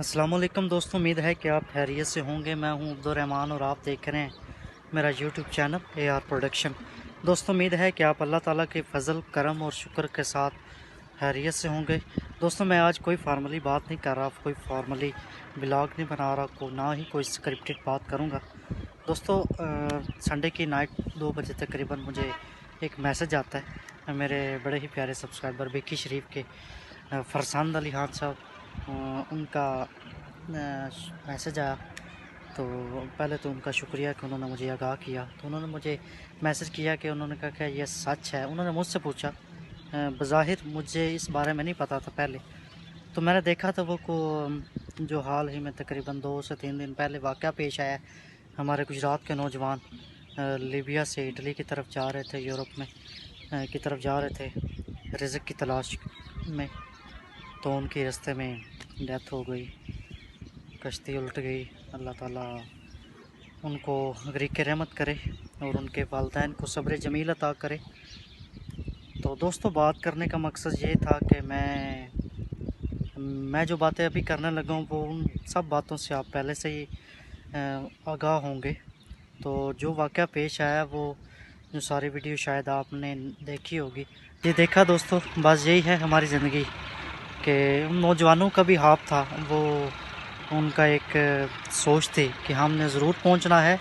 अस्सलाम वालेकुम दोस्तों, उम्मीद है कि आप खैरियत से होंगे। मैं हूं अब्दुर्रहमान और आप देख रहे हैं मेरा यूट्यूब चैनल AR प्रोडक्शन। दोस्तों, उम्मीद है कि आप अल्लाह ताला के फ़ज़ल, करम और शुक्र के साथ खैरियत से होंगे। दोस्तों, मैं आज कोई फार्मली बात नहीं कर रहा, कोई फार्मली ब्लॉग नहीं बना रहा, को ना ही कोई स्क्रिप्टेड बात करूँगा। दोस्तों, संडे की नाइट 2 बजे तकरीबन मुझे एक मैसेज आता है मेरे बड़े ही प्यारे सब्सक्राइबर विक्की शरीफ के फरसांद अली खान साहब, उनका मैसेज आया। तो पहले तो उनका शुक्रिया कि उन्होंने मुझे आगाह किया। तो उन्होंने मुझे मैसेज किया कि उन्होंने कहा कि ये सच है। उन्होंने मुझसे पूछा, बज़ाहिर मुझे इस बारे में नहीं पता था पहले। तो मैंने देखा था वो को जो हाल ही में तकरीबन 2 से 3 दिन पहले वाक़या पेश आया। हमारे गुजरात के नौजवान लीबिया से इटली की तरफ जा रहे थे, यूरोप में की तरफ जा रहे थे रिज़्क़ की तलाश में। तो उनकी रास्ते में डेथ हो गई, कश्ती उल्ट गई। अल्लाह ताला उनको गरीक़ रहमत करे और उनके वालिदैन को सब्र जमील अता करे। तो दोस्तों, बात करने का मकसद ये था कि मैं जो बातें अभी करने लगा हूँ वो उन सब बातों से आप पहले से ही आगाह होंगे। तो जो वाक़या पेश आया वो जो सारी वीडियो शायद आपने देखी होगी। ये देखा दोस्तों, बस यही है हमारी ज़िंदगी कि उन नौजवानों का भी ख्वाब था, वो उनका एक सोच थी कि हमने ज़रूर पहुंचना है।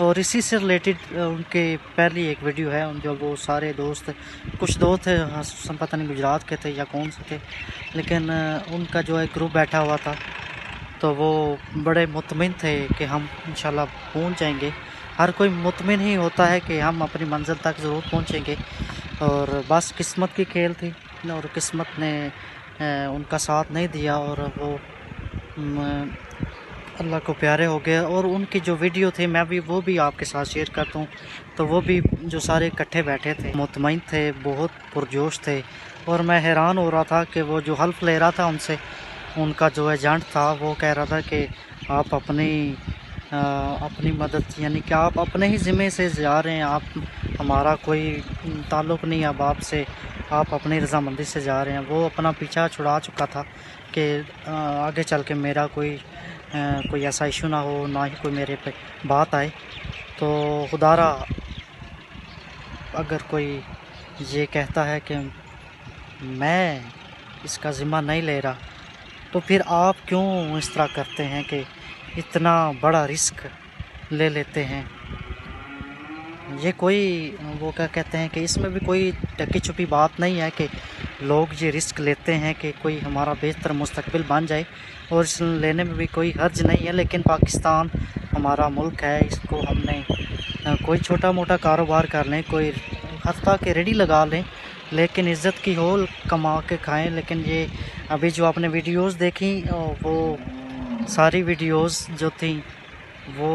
और इसी से रिलेटेड उनके पहली एक वीडियो है जो वो सारे दोस्त, कुछ दोस्त थे, पता नहीं गुजरात के थे या कौन से थे, लेकिन उनका जो एक ग्रुप बैठा हुआ था तो वो बड़े मुतमिन थे कि हम इंशाल्लाह पहुंच जाएंगे। हर कोई मुतमिन ही होता है कि हम अपनी मंजिल तक ज़रूर पहुंचेंगे। और बस किस्मत की खेल थी और किस्मत ने उनका साथ नहीं दिया और वो अल्लाह को प्यारे हो गए। और उनकी जो वीडियो थी मैं भी वो भी आपके साथ शेयर करता हूँ। तो वो भी जो सारे इकट्ठे बैठे थे, मुतमईन थे, बहुत पुरजोश थे। और मैं हैरान हो रहा था कि वो जो हल्फ ले रहा था उनसे, उनका जो एजेंट था वो कह रहा था कि आप अपनी मदद, यानी कि आप अपने ही ज़िम्मे से जा रहे हैं, आप हमारा कोई ताल्लुक़ नहीं अब आपसे, आप अपनी रज़ामंदी से जा रहे हैं। वो अपना पीछा छुड़ा चुका था कि आगे चल के मेरा कोई ऐसा इशू ना हो, ना ही कोई मेरे पे बात आए। तो खुदारा अगर कोई ये कहता है कि मैं इसका ज़िम्मा नहीं ले रहा, तो फिर आप क्यों इस तरह करते हैं कि इतना बड़ा रिस्क ले लेते हैं। ये कोई वो क्या कहते हैं कि इसमें भी कोई ढकी छुपी बात नहीं है कि लोग ये रिस्क लेते हैं कि कोई हमारा बेहतर मुस्तकबिल बन जाए, और इस लेने में भी कोई हर्ज नहीं है। लेकिन पाकिस्तान हमारा मुल्क है, इसको हमने कोई छोटा मोटा कारोबार कर लें, कोई हफ्ता के रेडी लगा लें, लेकिन इज़्ज़त की हो, कमा के खाएं। लेकिन ये अभी जो आपने वीडियोस देखी, वो सारी वीडियोस जो थी वो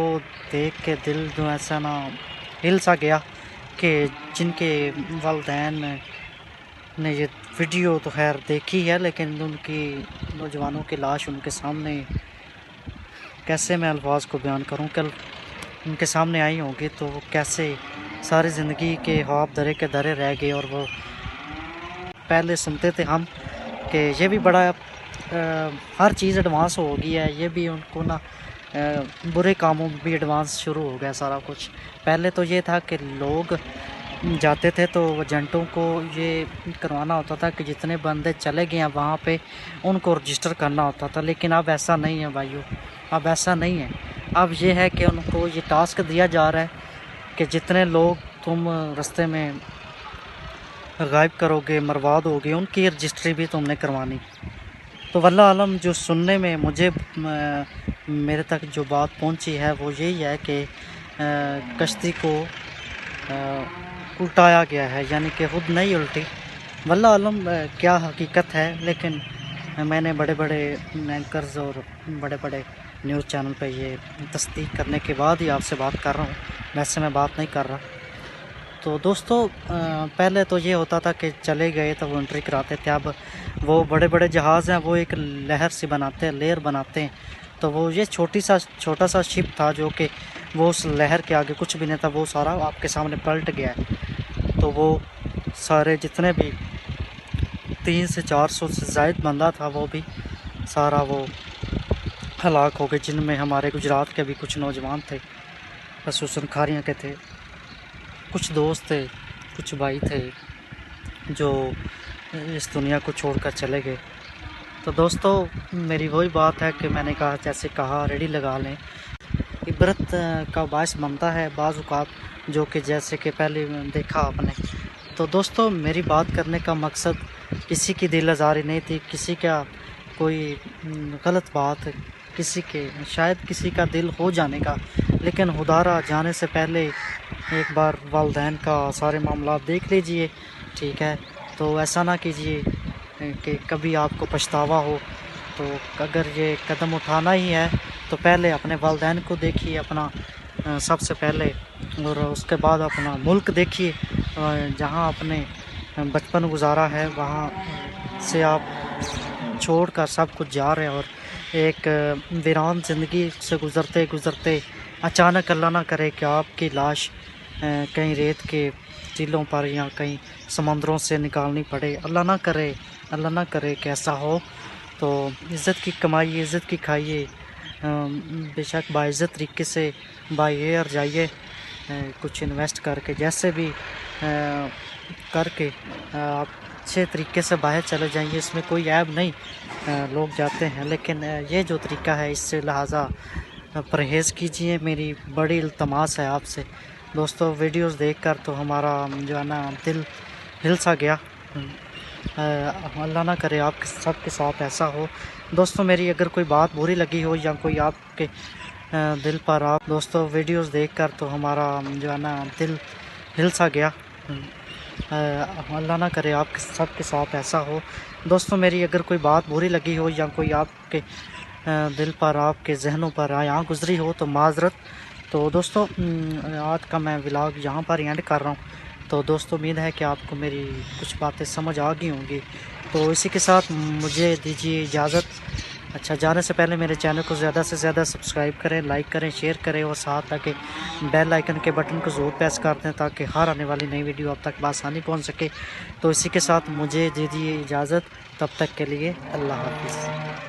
देख के दिल जो ऐसा ना हिल सा गया कि जिनके वालिदैन ने ये वीडियो तो खैर देखी है, लेकिन उनकी नौजवानों की लाश उनके सामने, कैसे मैं अल्फाज को बयान करूं, कल उनके सामने आई होंगी तो वो कैसे सारी ज़िंदगी के ख्वाब धरे के धरे रह गए। और वो पहले सुनते थे हम कि ये भी बड़ा हर चीज़ एडवांस हो गई है, ये भी उनको ना बुरे कामों में भी एडवांस शुरू हो गया सारा कुछ। पहले तो ये था कि लोग जाते थे तो एजेंटों को ये करवाना होता था कि जितने बंदे चले गए हैं वहाँ पे उनको रजिस्टर करना होता था। लेकिन अब ऐसा नहीं है भाइयों, अब ऐसा नहीं है। अब ये है कि उनको ये टास्क दिया जा रहा है कि जितने लोग तुम रास्ते में गायब करोगे, मरवा दोगे, उनकी रजिस्ट्री भी तुमने करवानी। तो वल्लाह आलम, जो सुनने में मुझे मेरे तक जो बात पहुंची है वो यही है कि कश्ती को उल्टाया गया है, यानी कि खुद नहीं उल्टी। वल्लाह आलम क्या हकीकत है, लेकिन मैंने बड़े बड़े एंकर्स और बड़े बड़े न्यूज़ चैनल पे ये तस्दीक करने के बाद ही आपसे बात कर रहा हूँ, वैसे मैं बात नहीं कर रहा। तो दोस्तों, पहले तो ये होता था कि चले गए तो वो एंट्री कराते थे। अब वो बड़े बड़े जहाज़ हैं, वो एक लहर सी बनाते हैं, लेयर बनाते हैं। तो वो ये छोटा सा शिप था जो कि वो उस लहर के आगे कुछ भी नहीं था, वो सारा आपके सामने पलट गया है। तो वो सारे जितने भी 300 से 400 से ज़ायद बंदा था वो भी सारा वो ہلاک ہو گئے، جن میں ہمارے گجرات کے بھی کچھ نوجوان تھے، خصوصاً کھاریاں کے تھے، کچھ دوست تھے، کچھ بھائی تھے جو اس دنیا کو چھوڑ کر چلے گئے۔ تو دوستو میری وہی بات ہے کہ میں نے کہا جیسے کہا ریڈی لگا لیں، عبرت کا باعث بنتا ہے بعض اوقات، جو کہ جیسے کہ پہلے دیکھا آپ نے۔ تو دوستو میری بات کرنے کا مقصد کسی کی دل آزاری نہیں تھی، کسی کا کوئی غلط بات، کسی کے شاید کسی کا دل ہو جانے کا، لیکن خدارا جانے سے پہلے ایک بار والدین کا سارے معاملات دیکھ لیجئے، ٹھیک ہے؟ تو ایسا نہ کیجئے کہ کبھی آپ کو پچھتاوا ہو۔ تو اگر یہ قدم اٹھانا ہی ہے تو پہلے اپنے والدین کو دیکھیے، اپنا سب سے پہلے، اور اس کے بعد اپنا ملک دیکھیے، جہاں اپنے بچپن گزارا ہے وہاں سے آپ چھوڑ کر سب کچھ جا رہے ہیں، اور ایک ویران زندگی سے گزرتے گزرتے اچانک اللہ نہ کرے کہ آپ کی لاش کہیں ریت کے ٹیلوں پر یا کہیں سمندروں سے نکالنی پڑے، اللہ نہ کرے کہ ایسا ہو۔ تو عزت کی کمائیے، عزت کی کھائیے، بے شک باعزت طریقے سے بائی ایئر جائیے، کچھ انویسٹ کر کے، جیسے بھی کر کے آپ اچھے طریقے سے باہر چلے جائیے، اس میں کوئی عیب نہیں، لوگ جاتے ہیں، لیکن یہ جو طریقہ ہے اس سے لہٰذا پرہیز کیجیے، میری بڑی التماس ہے آپ سے۔ دوستو ویڈیوز دیکھ کر تو ہمارا جو ہے نا دل ہل سا گیا، اللہ نہ کرے آپ سب کے ساتھ ایسا ہو۔ دوستو میری اگر کوئی بات بری لگی ہو یا کوئی آپ کے دل پر آپ دوستو ویڈیوز دیکھ کر تو ہمارا جو ہے نا دل ہل سا گیا، اللہ نہ کرے آپ سب کے ساتھ ایسا ہو۔ دوستو میری اگر کوئی بات بری لگی ہو یا کوئی آپ کے دل پر، آپ کے ذہنوں پر یہاں گزری ہو تو معذرت۔ تو دوستو آج کا میں ولاگ یہاں پر اینڈ کر رہا ہوں۔ تو دوستو امید ہے کہ آپ کو میری کچھ باتیں سمجھ آ گئی ہوں گی۔ تو اسی کے ساتھ مجھے دیجیے اجازت۔ اچھا، جانے سے پہلے میرے چینل کو زیادہ سے زیادہ سبسکرائب کریں، لائک کریں، شیئر کریں، اور ساتھ تاکہ بیل آئیکن کے بٹن کو ضرور پریس کر دیں تاکہ ہر آنے والی نئی ویڈیو آپ تک بآسانی پہنچ سکے۔ تو اسی کے ساتھ مجھے دیجیے اجازت، تب تک کے لیے اللہ حافظ۔